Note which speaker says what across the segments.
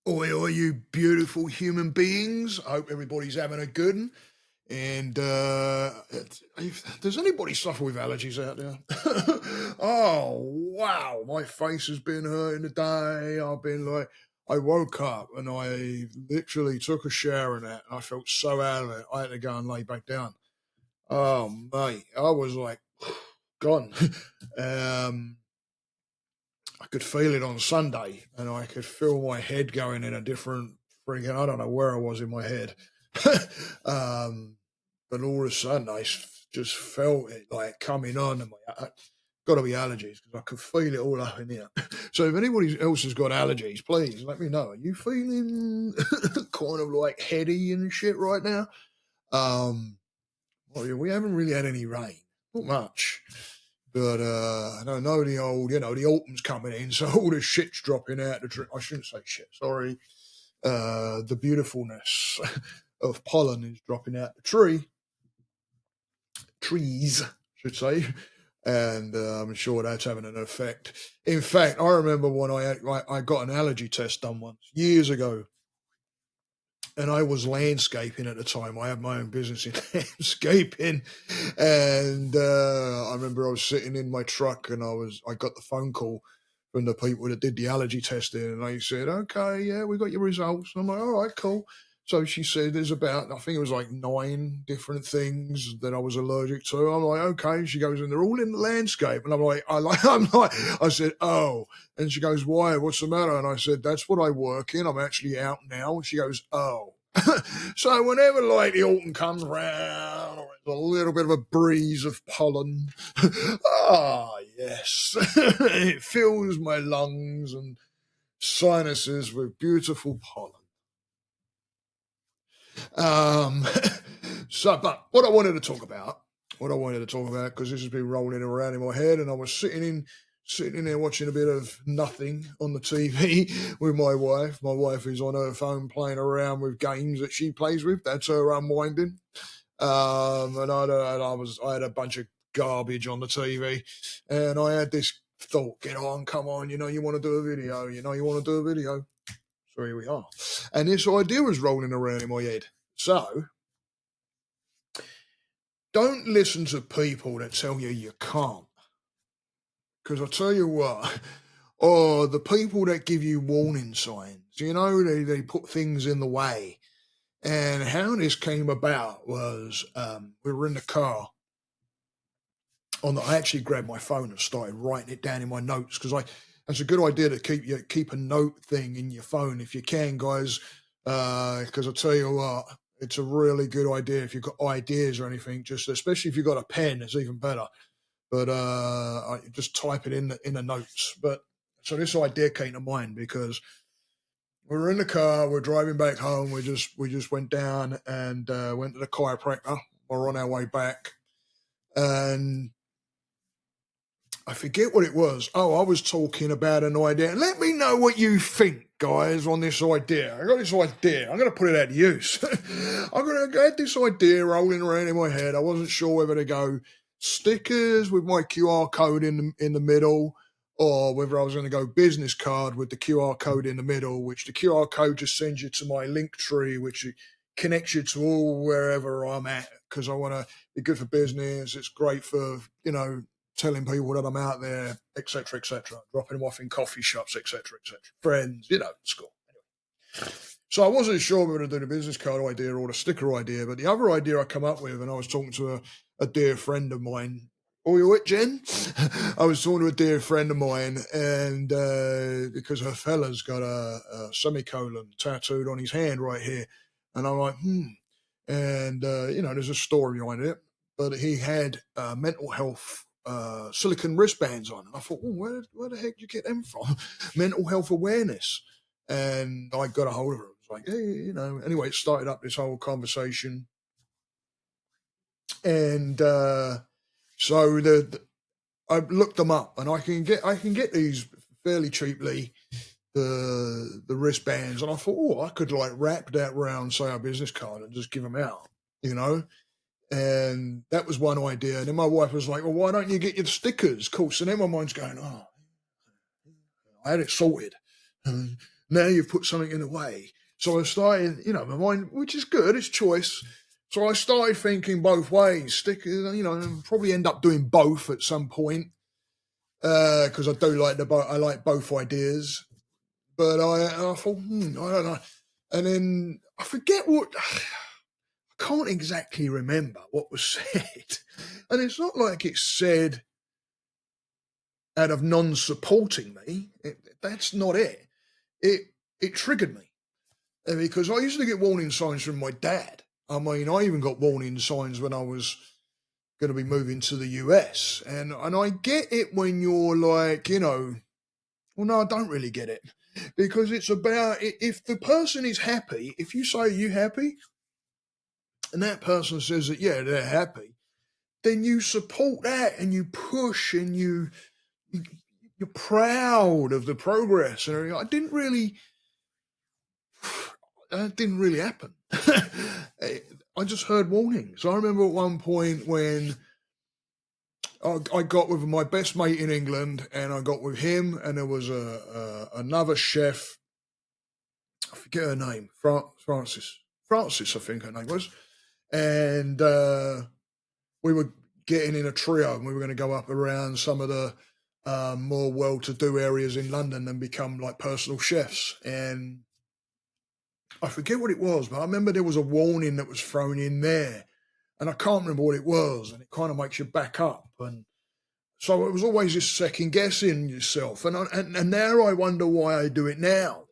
Speaker 1: Oi, oi, you beautiful human beings. I hope everybody's having a good one. And if does anybody suffer with allergies out there? Oh, wow. My face has been hurting today. I woke up and I literally took a shower and that, and I felt so out of it. I had to go and lay back down. Oh, mate. I was like, gone. um, I could feel it on Sunday, and I could feel my head going in a different freaking. I don't know where I was in my head, um, but all of a sudden just felt it like coming on, and got to be allergies because I could feel it all up in here. So if anybody else has got allergies, please let me know. Are you feeling kind of like heady and shit right now? Um, well, we haven't really had any rain, not much. But I don't know the old, the autumn's coming in, so all the shit's dropping out the tree. I shouldn't say shit, sorry. The beautifulness of pollen is dropping out the trees, I should say. And I'm sure that's having an effect. In fact, I remember when I got an allergy test done once, years ago, and I was landscaping at the time. I had my own business in landscaping, and I remember I was sitting in my truck, and I got the phone call from the people that did the allergy testing, and they said, "Okay, yeah, we got your results." And I'm like, "All right, cool." So she said, "There's about, I think it was like 9 different things that I was allergic to." I'm like, "Okay." She goes, "And they're all in the landscape." And I'm like, I said, "Oh." And she goes, "Why? What's the matter?" And I said, "That's what I work in. I'm actually out now." And she goes, "Oh." So whenever like the autumn comes round, or it's a little bit of a breeze of pollen, ah, yes, it fills my lungs and sinuses with beautiful pollen. Um, but what I wanted to talk about, because this has been rolling around in my head, and I was sitting in there watching a bit of nothing on the TV with my wife. My wife is on her phone playing around with games that she plays with. That's her unwinding. And I had a bunch of garbage on the TV, and I had this thought: get on, come on, you want to do a video, you want to do a video. So here we are, and this idea was rolling around in my head. So don't listen to people that tell you can't, because I tell you what, or the people that give you warning signs, they put things in the way. And how this came about was we were in the car. I actually grabbed my phone and started writing it down in my notes, because it's a good idea to keep a note thing in your phone if you can, guys. Because I tell you what, it's a really good idea if you've got ideas or anything. Just especially if you've got a pen, it's even better. But I just type it in the notes. But so this idea came to mind because we were in the car, we're driving back home. We just went down and went to the chiropractor. We're on our way back, and I forget what it was. Oh, I was talking about an idea. Let me know what you think, guys, on this idea. I got this idea. I'm going to put it out to use. I'm going to get this idea rolling around in my head. I wasn't sure whether to go stickers with my QR code in the middle, or whether I was going to go business card with the QR code in the middle, which the QR code just sends you to my link tree, which connects you to all wherever I'm at, because I want to be good for business. It's great for, telling people that I'm out there, etc., dropping them off in coffee shops, etc., friends, school. Anyway. So I wasn't sure whether to do the business card idea or the sticker idea, but the other idea I come up with, and I was talking to a dear friend of mine. Oh, you it, Jen? I was talking to a dear friend of mine, and because her fella's got a semicolon tattooed on his hand right here, and I'm like, and there's a story behind it, but he had mental health silicon wristbands on, and I thought, where the heck did you get them from? Mental health awareness. And I got a hold of her. It was like, hey, anyway, it started up this whole conversation. And so I looked them up, and I can get these fairly cheaply, the wristbands. And I thought, I could like wrap that around, say, a business card and just give them out, you know. And that was one idea. And then my wife was like, well, why don't you get your stickers? Cool. So then my mind's going, I had it sorted. Now you've put something in the way. So I started, my mind, which is good, it's choice. So I started thinking both ways, and probably end up doing both at some point because I do like I like both ideas. But I thought, I don't know. And then I forget what, I can't exactly remember what was said. And it's not like it's said out of non-supporting me. That's not it. It triggered me because I used to get warning signs from my dad. I mean, I even got warning signs when I was going to be moving to the US, and I get it when you're like, well, no, I don't really get it because it's about if the person is happy. If you say, "Are you happy?" and that person says that yeah, they're happy, then you support that and you push and you you're proud of the progress and everything. That didn't really happen. I just heard warnings. I remember at one point when I got with my best mate in England, and I got with him, and there was another chef. I forget her name, Francis. Francis, I think her name was, and we were getting in a trio, and we were going to go up around some of the more well-to-do areas in London and become like personal chefs. And I forget what it was, but I remember there was a warning that was thrown in there, and I can't remember what it was, and it kind of makes you back up. And so it was always this second guessing yourself, and now I wonder why I do it now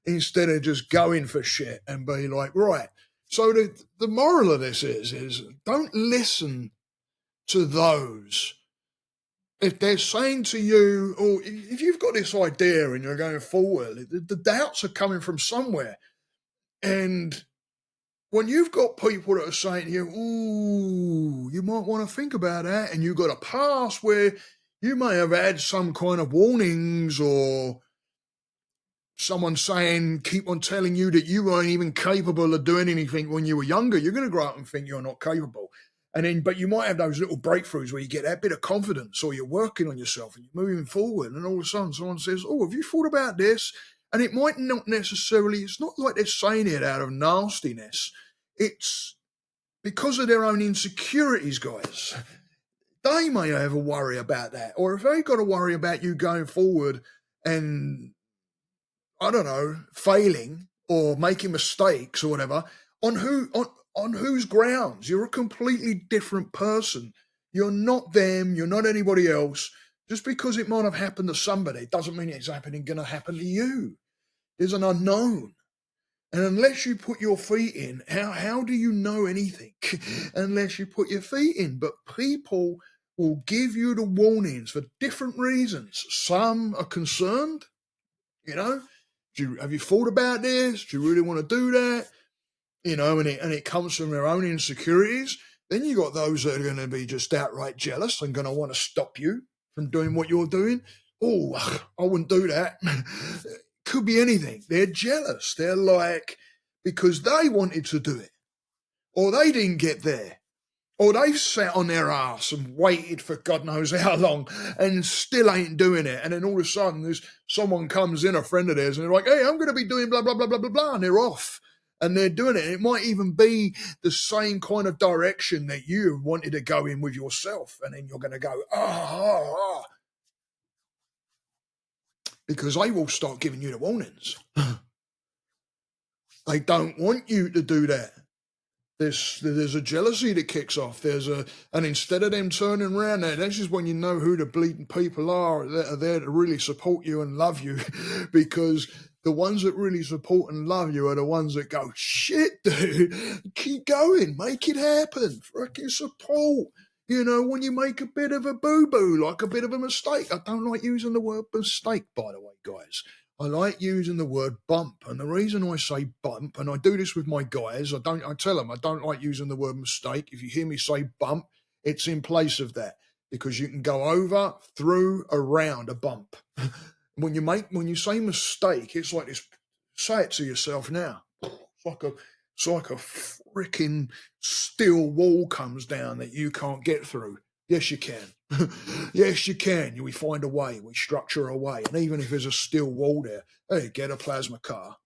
Speaker 1: instead of just going for shit and be like, right. So the moral of this is don't listen to those. If they're saying to you, or if you've got this idea and you're going forward, the doubts are coming from somewhere. And when you've got people that are saying to you, ooh, you might want to think about that, and you've got a past where you may have had some kind of warnings or someone saying, keep on telling you that you weren't even capable of doing anything when you were younger, you're going to grow up and think you're not capable. And then, but you might have those little breakthroughs where you get that bit of confidence or you're working on yourself and you're moving forward. And all of a sudden someone says, oh, have you thought about this? And it might not necessarily, it's not like they're saying it out of nastiness. It's because of their own insecurities, guys. They may have a worry about that. Or if they've got a worry about you going forward and I don't know, failing or making mistakes or whatever, on whose grounds? You're a completely different person. You're not them, you're not anybody else. Just because it might have happened to somebody doesn't mean it's going to happen to you. There's an unknown. And unless you put your feet in, how do you know anything unless you put your feet in? But people will give you the warnings for different reasons. Some are concerned, you know, have you thought about this? Do you really want to do that? And it comes from their own insecurities. Then you got those that are going to be just outright jealous and going to want to stop you from doing what you're doing. Oh, I wouldn't do that. Could be anything. They're jealous. They're like, because they wanted to do it or they didn't get there. Or they've sat on their ass and waited for God knows how long and still ain't doing it. And then all of a sudden there's someone comes in, a friend of theirs, and they're like, hey, I'm going to be doing blah, blah, blah, blah, blah, blah. And they're off and they're doing it. And it might even be the same kind of direction that you wanted to go in with yourself. And then you're going to go, because they will start giving you the warnings. They don't want you to do that. There's a jealousy that kicks off. And instead of them turning around, this is when you know who the bleeding people are that are there to really support you and love you, because the ones that really support and love you are the ones that go, shit, dude, keep going, make it happen, fucking support. When you make a bit of a boo-boo, like a bit of a mistake. I don't like using the word mistake, by the way, guys. I like using the word bump, and the reason I say bump, and I do this with my guys, I tell them I don't like using the word mistake. If you hear me say bump, it's in place of that, because you can go over, through, around a bump. When you say mistake, it's like this. Say it to yourself now. It's like a freaking steel wall comes down that you can't get through. Yes, you can. Yes, you can. We find a way. We structure a way. And even if there's a still wall there, hey, get a plasma car.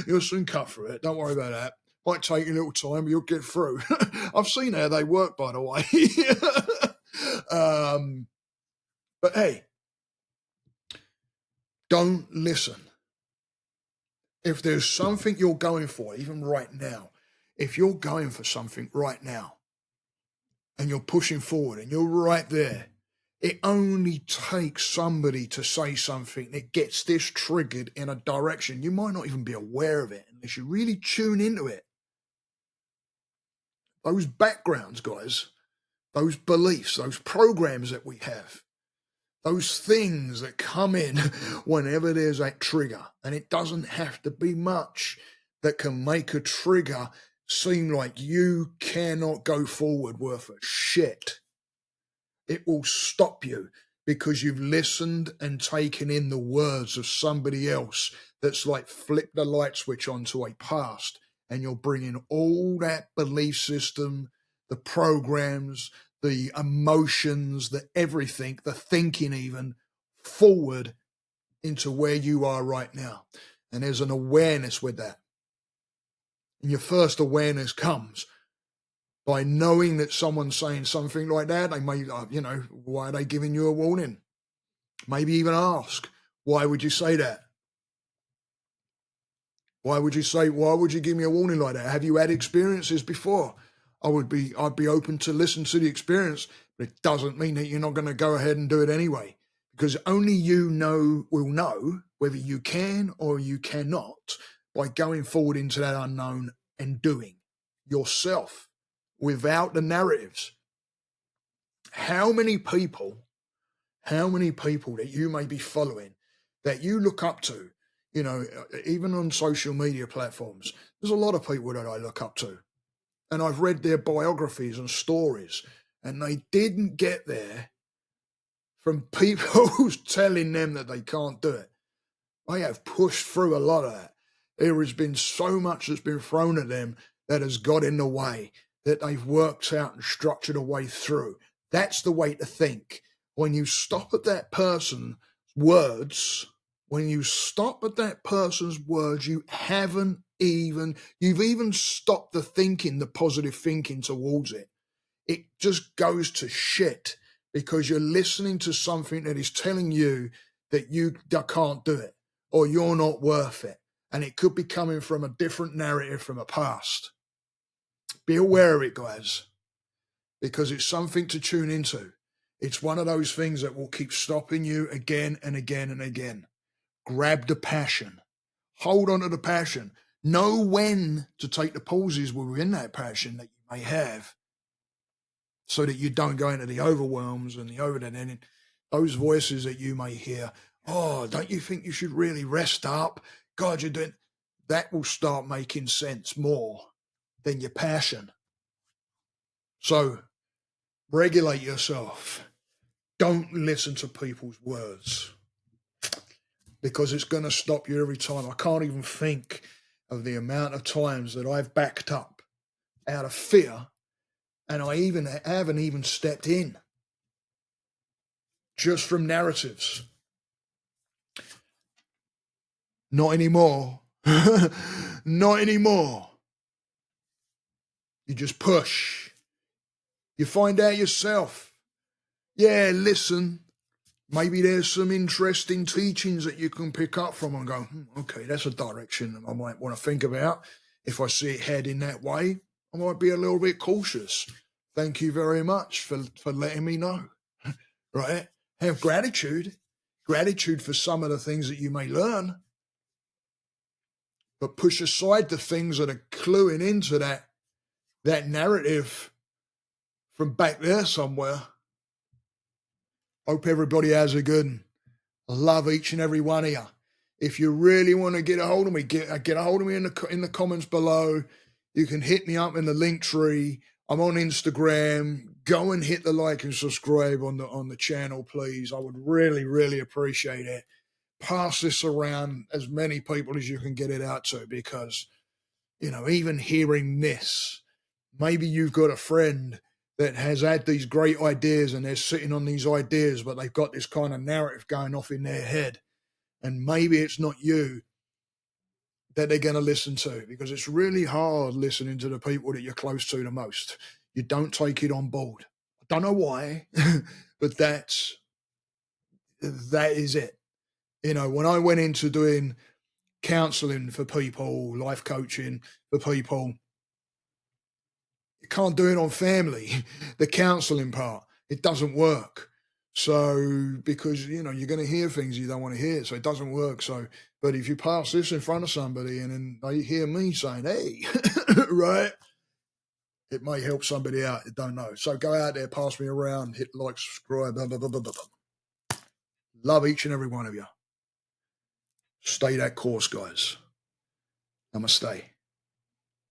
Speaker 1: You'll soon cut through it. Don't worry about that. Might take you a little time, but you'll get through. I've seen how they work, by the way. But hey, don't listen. If there's something you're going for, even right now, if you're going for something right now and you're pushing forward and you're right there, it only takes somebody to say something that gets this triggered in a direction. You might not even be aware of it unless you really tune into it. Those backgrounds, guys, those beliefs, those programs that we have, those things that come in whenever there's that trigger, and it doesn't have to be much that can make a trigger seem like you cannot go forward worth a shit. It will stop you because you've listened and taken in the words of somebody else that's like flip the light switch onto a past, and you're bringing all that belief system, the programs, the emotions, the everything, the thinking even, forward into where you are right now. And there's an awareness with that. And your first awareness comes by knowing that someone's saying something like that. They may, why are they giving you a warning? Maybe even ask, why would you say that? Why would you give me a warning like that? Have you had experiences before? I'd be open to listen to the experience, but it doesn't mean that you're not going to go ahead and do it anyway, because only you will know whether you can or you cannot by going forward into that unknown and doing yourself without the narratives. How many people that you may be following that you look up to, even on social media platforms, there's a lot of people that I look up to. And I've read their biographies and stories, and they didn't get there from people who's telling them that they can't do it. They have pushed through a lot of that. There has been so much that's been thrown at them that has got in the way, that they've worked out and structured a way through. That's the way to think. When you stop at that person's words, you've even stopped the thinking, the positive thinking towards it. It just goes to shit because you're listening to something that is telling you that you can't do it or you're not worth it. And it could be coming from a different narrative from a past. Be aware of it, guys, because it's something to tune into. It's one of those things that will keep stopping you again and again and again. Grab the passion. Hold on to the passion. Know when to take the pauses within that passion that you may have, so that you don't go into the overwhelms and those voices that you may hear. Oh, don't you think you should really rest up? God, you're doing that. Will start making sense more than your passion. So regulate yourself. Don't listen to people's words, because it's going to stop you every time. I can't even think of the amount of times that I've backed up out of fear, and I haven't even stepped in, just from narratives. Not anymore. Not anymore. You just push. You find out yourself. Yeah, listen. Maybe there's some interesting teachings that you can pick up from and go, okay, that's a direction I might want to think about. If I see it heading that way, I might be a little bit cautious. Thank you very much for letting me know. Right? Have gratitude for some of the things that you may learn, but push aside the things that are cluing into that narrative from back there somewhere. Hope everybody has a good one. I love each and every one of you. If you really want to get a hold of me, get a hold of me in the comments below. You can hit me up in the link tree. I'm on Instagram. Go and hit the like and subscribe on the channel, please. I would really, really appreciate it. Pass this around as many people as you can get it out to, because, even hearing this, maybe you've got a friend that has had these great ideas and they're sitting on these ideas, but they've got this kind of narrative going off in their head. And maybe it's not you that they're going to listen to, because it's really hard listening to the people that you're close to the most. You don't take it on board. I don't know why, but that is it. You know, when I went into doing counseling for people, life coaching for people, you can't do it on family. The counseling part, it doesn't work. So, because, you know, you're going to hear things you don't want to hear. So it doesn't work. So, but if you pass this in front of somebody and then they hear me saying, hey, right, it may help somebody out. I don't know. So go out there, pass me around, hit like, subscribe, blah, blah, blah, blah, blah. Love each and every one of you. Stay that course, guys. Namaste.